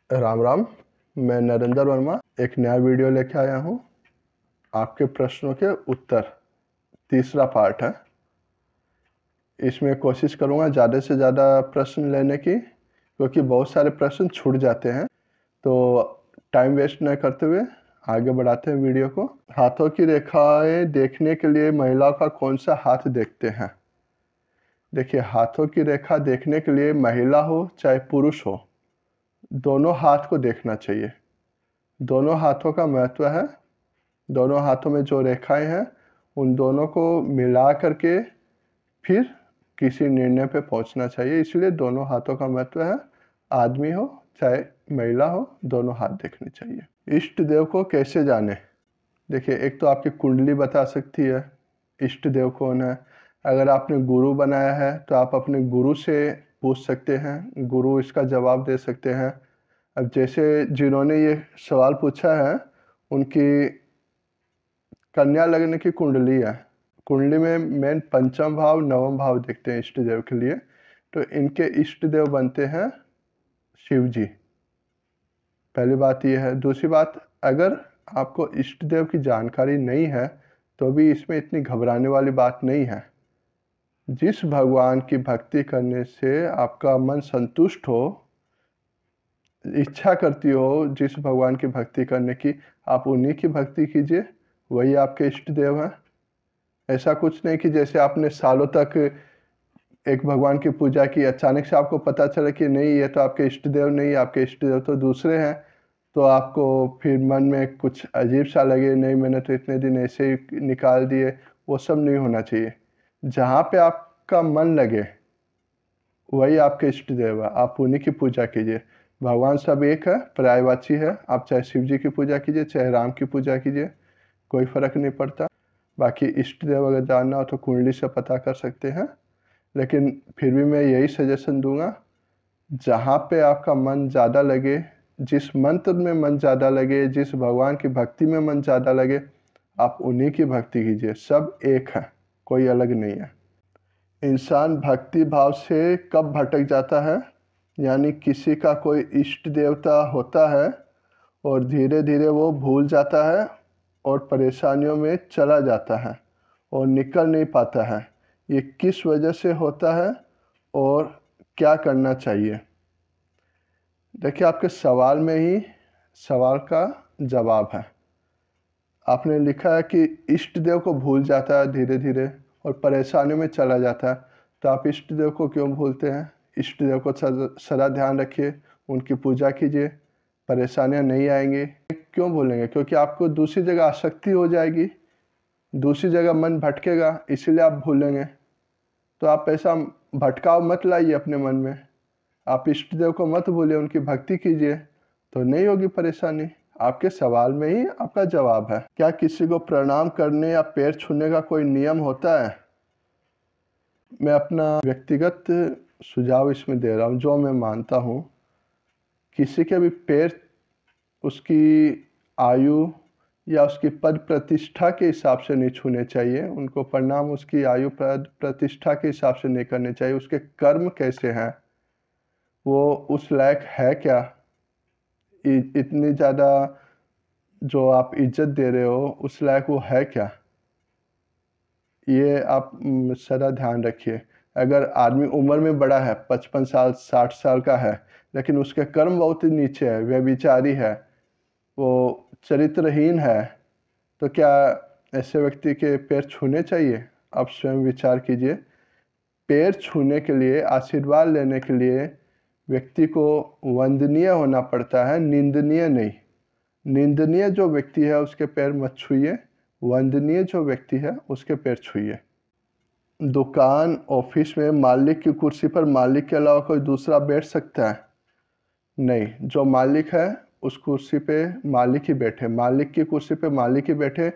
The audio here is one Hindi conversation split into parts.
राम राम। मैं नरेंद्र वर्मा एक नया वीडियो लेके आया हूँ। आपके प्रश्नों के उत्तर तीसरा पार्ट है। इसमें कोशिश करूँगा ज़्यादा से ज़्यादा प्रश्न लेने की, क्योंकि बहुत सारे प्रश्न छूट जाते हैं। तो टाइम वेस्ट न करते हुए आगे बढ़ाते हैं वीडियो को। हाथों की रेखाएं देखने के लिए महिलाओं का कौन सा हाथ देखते हैं? देखिए, हाथों की रेखा देखने के लिए महिला हो चाहे पुरुष हो, दोनों हाथ को देखना चाहिए। दोनों हाथों का महत्व है। दोनों हाथों में जो रेखाएं हैं उन दोनों को मिला करके फिर किसी निर्णय पे पहुंचना चाहिए। इसलिए दोनों हाथों का महत्व है। आदमी हो चाहे महिला हो, दोनों हाथ देखने चाहिए। इष्ट देव को कैसे जाने? देखिए, एक तो आपकी कुंडली बता सकती है इष्ट देव कौन है। अगर आपने गुरु बनाया है तो आप अपने गुरु से पूछ सकते हैं, गुरु इसका जवाब दे सकते हैं। अब जैसे जिन्होंने ये सवाल पूछा है, उनकी कन्या लग्न की कुंडली है। कुंडली में मेन पंचम भाव नवम भाव देखते हैं इष्ट देव के लिए। तो इनके इष्ट देव बनते हैं शिव जी। पहली बात यह है। दूसरी बात, अगर आपको इष्ट देव की जानकारी नहीं है तो भी इसमें इतनी घबराने वाली बात नहीं है। जिस भगवान की भक्ति करने से आपका मन संतुष्ट हो, इच्छा करती हो जिस भगवान की भक्ति करने की, आप उन्हीं की भक्ति कीजिए, वही आपके इष्ट देव हैं। ऐसा कुछ नहीं कि जैसे आपने सालों तक एक भगवान की पूजा की, अचानक से आपको पता चला कि नहीं, ये तो आपके इष्ट देव नहीं, आपके इष्ट देव तो दूसरे हैं, तो आपको फिर मन में कुछ अजीब सा लगे, नहीं मैंने तो इतने दिन ऐसे ही निकाल दिए। वो सब नहीं होना चाहिए। जहाँ पे आपका मन लगे वही आपके इष्ट देव है, आप उन्हीं की पूजा कीजिए। भगवान सब एक है, पर्यायवाची है। आप चाहे शिव जी की पूजा कीजिए चाहे राम की पूजा कीजिए, कोई फर्क नहीं पड़ता। बाकी इष्ट देव अगर जानना हो तो कुंडली से पता कर सकते हैं। लेकिन फिर भी मैं यही सजेशन दूंगा, जहाँ पे आपका मन ज़्यादा लगे, जिस मंत्र में मन ज़्यादा लगे, जिस भगवान की भक्ति में मन ज़्यादा लगे, आप उन्हीं की भक्ति कीजिए। सब एक है, कोई अलग नहीं है। इंसान भक्ति भाव से कब भटक जाता है? यानी किसी का कोई इष्ट देवता होता है और धीरे धीरे वो भूल जाता है और परेशानियों में चला जाता है और निकल नहीं पाता है। ये किस वजह से होता है और क्या करना चाहिए? देखिए, आपके सवाल में ही सवाल का जवाब है। आपने लिखा है कि इष्ट देव को भूल जाता है धीरे धीरे और परेशानियों में चला जाता है। तो आप इष्ट देव को क्यों भूलते हैं? इष्ट देव को सदा ध्यान रखिए, उनकी पूजा कीजिए, परेशानियां नहीं आएंगी। क्यों भूलेंगे? क्योंकि आपको दूसरी जगह आसक्ति हो जाएगी, दूसरी जगह मन भटकेगा, इसीलिए आप भूलेंगे। तो आप ऐसा भटकाव मत लाइए अपने मन में। आप इष्ट देव को मत भूलिए, उनकी भक्ति कीजिए, तो नहीं होगी परेशानी। आपके सवाल में ही आपका जवाब है। क्या किसी को प्रणाम करने या पैर छूने का कोई नियम होता है? मैं अपना व्यक्तिगत सुझाव इसमें दे रहा हूँ, जो मैं मानता हूँ। किसी के भी पैर उसकी आयु या उसकी पद प्रतिष्ठा के हिसाब से नहीं छूने चाहिए। उनको प्रणाम उसकी आयु पद प्रतिष्ठा के हिसाब से नहीं करने चाहिए। उसके कर्म कैसे हैं, वो उस लायक है क्या, इतनी ज़्यादा जो आप इज्जत दे रहे हो उस लायक वो है क्या, ये आप सदा ध्यान रखिए। अगर आदमी उम्र में बड़ा है, 55 साल 60 साल का है, लेकिन उसके कर्म बहुत ही नीचे है, व्यभिचारी है, वो चरित्रहीन है, तो क्या ऐसे व्यक्ति के पैर छूने चाहिए? आप स्वयं विचार कीजिए। पैर छूने के लिए, आशीर्वाद लेने के लिए व्यक्ति को वंदनीय होना पड़ता है, निंदनीय नहीं। निंदनीय जो व्यक्ति है उसके पैर मत छूइए, वंदनीय जो व्यक्ति है उसके पैर छूइए। दुकान ऑफिस में मालिक की कुर्सी पर मालिक के अलावा कोई दूसरा बैठ सकता है? नहीं, जो मालिक है उस कुर्सी पे मालिक ही बैठे, मालिक की कुर्सी पे मालिक ही बैठे।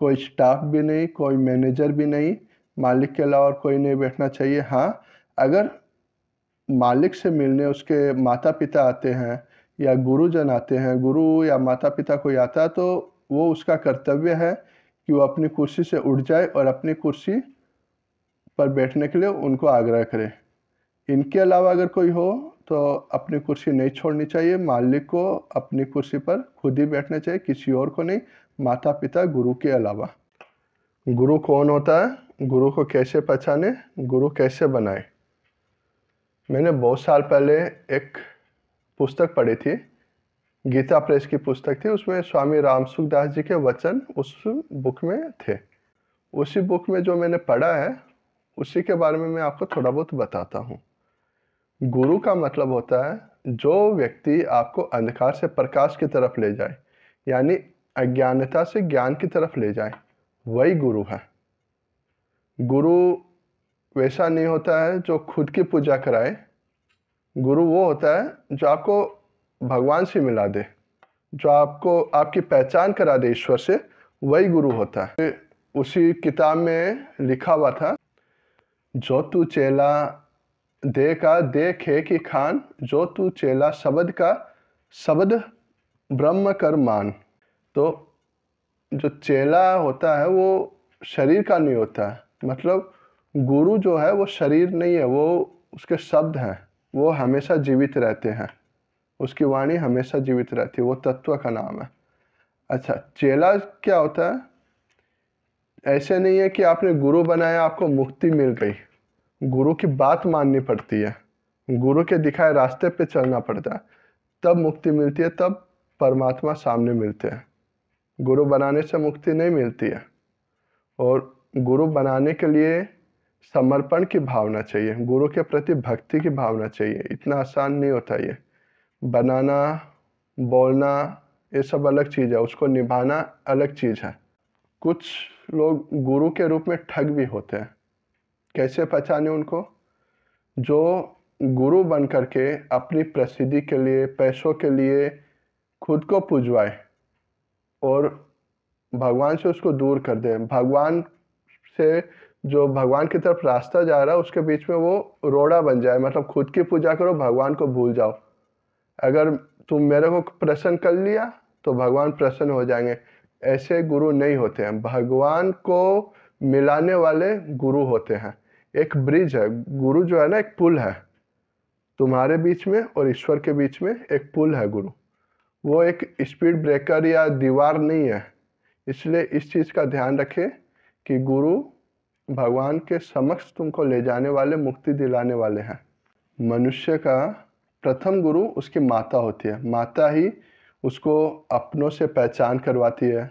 कोई स्टाफ भी नहीं, कोई मैनेजर भी नहीं, मालिक के अलावा कोई नहीं बैठना चाहिए। हाँ, अगर मालिक से मिलने उसके माता पिता आते हैं या गुरुजन आते हैं, गुरु या माता पिता कोई आता है, तो वो उसका कर्तव्य है कि वो अपनी कुर्सी से उठ जाए और अपनी कुर्सी पर बैठने के लिए उनको आग्रह करे। इनके अलावा अगर कोई हो तो अपनी कुर्सी नहीं छोड़नी चाहिए। मालिक को अपनी कुर्सी पर खुद ही बैठना चाहिए, किसी और को नहीं, माता पिता गुरु के अलावा। गुरु कौन होता है, गुरु को कैसे पहचाने, गुरु कैसे बनाए। मैंने बहुत साल पहले एक पुस्तक पढ़ी थी, गीता प्रेस की पुस्तक थी। उसमें स्वामी रामसुखदास जी के वचन उस बुक में थे। उसी बुक में जो मैंने पढ़ा है उसी के बारे में मैं आपको थोड़ा बहुत बताता हूँ। गुरु का मतलब होता है जो व्यक्ति आपको अंधकार से प्रकाश की तरफ ले जाए, यानी अज्ञानता से ज्ञान की तरफ ले जाए, वही गुरु है। गुरु वैसा नहीं होता है जो खुद की पूजा कराए। गुरु वो होता है जो आपको भगवान से मिला दे, जो आपको आपकी पहचान करा दे ईश्वर से, वही गुरु होता है। उसी किताब में लिखा हुआ था, जो तू चेला दे का देखे कि खान, जो तू चेला शब्द का शब्द ब्रह्म कर मान। तो जो चेला होता है वो शरीर का नहीं होता है, मतलब गुरु जो है वो शरीर नहीं है, वो उसके शब्द हैं, वो हमेशा जीवित रहते हैं, उसकी वाणी हमेशा जीवित रहती है, वो तत्व का नाम है। अच्छा, चेला क्या होता है? ऐसे नहीं है कि आपने गुरु बनाया आपको मुक्ति मिल गई। गुरु की बात माननी पड़ती है, गुरु के दिखाए रास्ते पे चलना पड़ता है, तब मुक्ति मिलती है, तब परमात्मा सामने मिलते हैं। गुरु बनाने से मुक्ति नहीं मिलती है। और गुरु बनाने के लिए समर्पण की भावना चाहिए, गुरु के प्रति भक्ति की भावना चाहिए। इतना आसान नहीं होता ये। बनाना, बोलना ये सब अलग चीज़ है, उसको निभाना अलग चीज़ है। कुछ लोग गुरु के रूप में ठग भी होते हैं। कैसे पहचाने उनको? जो गुरु बन करके अपनी प्रसिद्धि के लिए, पैसों के लिए खुद को पुजवाए और भगवान से उसको दूर कर दे। भगवान से जो भगवान की तरफ रास्ता जा रहा है उसके बीच में वो रोड़ा बन जाए, मतलब खुद की पूजा करो, भगवान को भूल जाओ। अगर तुम मेरे को प्रसन्न कर लिया तो भगवान प्रसन्न हो जाएंगे। ऐसे गुरु नहीं होते हैं। भगवान को मिलाने वाले गुरु होते हैं। एक ब्रिज है, गुरु जो है ना, एक पुल है तुम्हारे बीच में और ईश्वर के बीच में, एक पुल है गुरु। वो एक स्पीड ब्रेकर या दीवार नहीं है। इसलिए इस चीज़ का ध्यान रखें कि गुरु भगवान के समक्ष तुमको ले जाने वाले, मुक्ति दिलाने वाले हैं। मनुष्य का प्रथम गुरु उसकी माता होती है। माता ही उसको अपनों से पहचान करवाती है,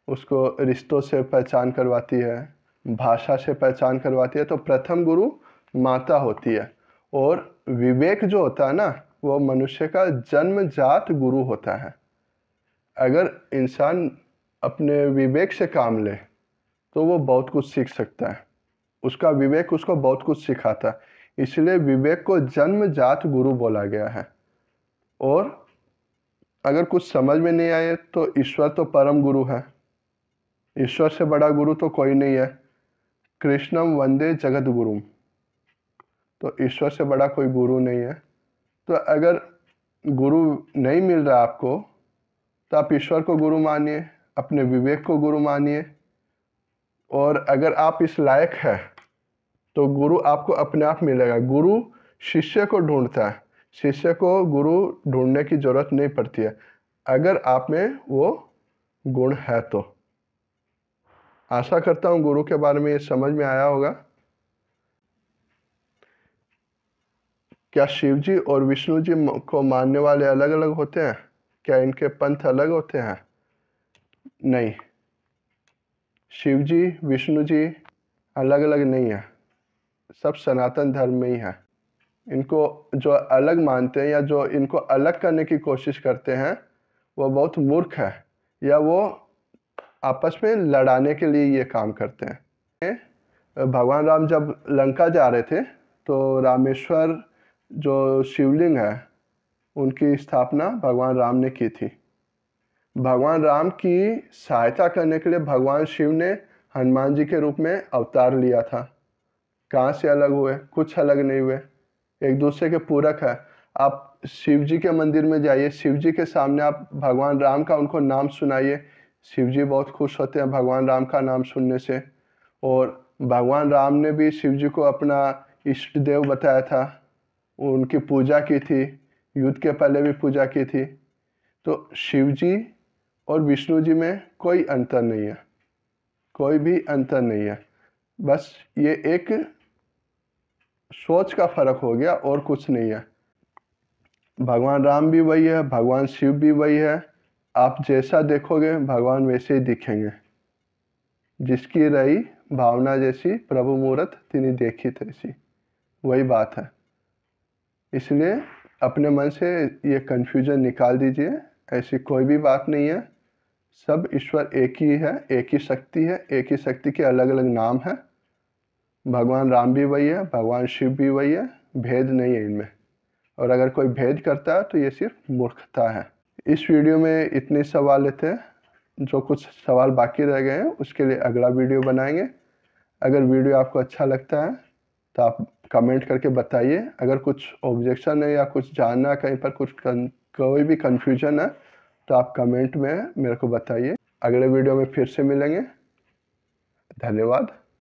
उसको रिश्तों से पहचान करवाती है, भाषा से पहचान करवाती है। तो प्रथम गुरु माता होती है। और विवेक जो होता है ना, वो मनुष्य का जन्मजात गुरु होता है। अगर इंसान अपने विवेक से काम ले तो वो बहुत कुछ सीख सकता है। उसका विवेक उसको बहुत कुछ सिखाता है। इसलिए विवेक को जन्मजात गुरु बोला गया है। और अगर कुछ समझ में नहीं आए तो ईश्वर तो परम गुरु है, ईश्वर से बड़ा गुरु तो कोई नहीं है। कृष्णम वंदे जगत गुरुम, तो ईश्वर से बड़ा कोई गुरु नहीं है। तो अगर गुरु नहीं मिल रहा आपको तो आप ईश्वर को गुरु मानिए, अपने विवेक को गुरु मानिए। और अगर आप इस लायक है तो गुरु आपको अपने आप मिलेगा। गुरु शिष्य को ढूंढता है, शिष्य को गुरु ढूंढने की जरूरत नहीं पड़ती है, अगर आप में वो गुण है तो। आशा करता हूँ गुरु के बारे में ये समझ में आया होगा। क्या शिव जी और विष्णु जी को मानने वाले अलग अलग होते हैं? क्या इनके पंथ अलग होते हैं? नहीं, शिव जी विष्णु जी अलग अलग नहीं है, सब सनातन धर्म में ही है। इनको जो अलग मानते हैं या जो इनको अलग करने की कोशिश करते हैं वो बहुत मूर्ख है, या वो आपस में लड़ाने के लिए ये काम करते हैं। भगवान राम जब लंका जा रहे थे तो रामेश्वर जो शिवलिंग है उनकी स्थापना भगवान राम ने की थी। भगवान राम की सहायता करने के लिए भगवान शिव ने हनुमान जी के रूप में अवतार लिया था। कहाँ से अलग हुए? कुछ अलग नहीं हुए, एक दूसरे के पूरक है। आप शिव जी के मंदिर में जाइए, शिव जी के सामने आप भगवान राम का उनको नाम सुनाइए, शिव जी बहुत खुश होते हैं भगवान राम का नाम सुनने से। और भगवान राम ने भी शिव जी को अपना इष्ट देव बताया था। उनकी पूजा की थी, युद्ध के पहले भी पूजा की थी। तो शिव जी और विष्णु जी में कोई अंतर नहीं है, कोई भी अंतर नहीं है। बस ये एक सोच का फर्क हो गया और कुछ नहीं है। भगवान राम भी वही है, भगवान शिव भी वही है। आप जैसा देखोगे भगवान वैसे ही दिखेंगे। जिसकी रही भावना जैसी प्रभु मूरत तिनी देखी तैसी, वही बात है। इसलिए अपने मन से ये कन्फ्यूजन निकाल दीजिए। ऐसी कोई भी बात नहीं है। सब ईश्वर एक ही है, एक ही शक्ति है, एक ही शक्ति के अलग अलग नाम है। भगवान राम भी वही है, भगवान शिव भी वही है, भेद नहीं है इनमें। और अगर कोई भेद करता है तो ये सिर्फ मूर्खता है। इस वीडियो में इतने सवाल थे। जो कुछ सवाल बाकी रह गए हैं उसके लिए अगला वीडियो बनाएंगे। अगर वीडियो आपको अच्छा लगता है तो आप कमेंट करके बताइए। अगर कुछ ऑब्जेक्शन है या कुछ जानना कहीं पर कोई भी कन्फ्यूजन है तो आप कमेंट में मेरे को बताइए। अगले वीडियो में फिर से मिलेंगे। धन्यवाद।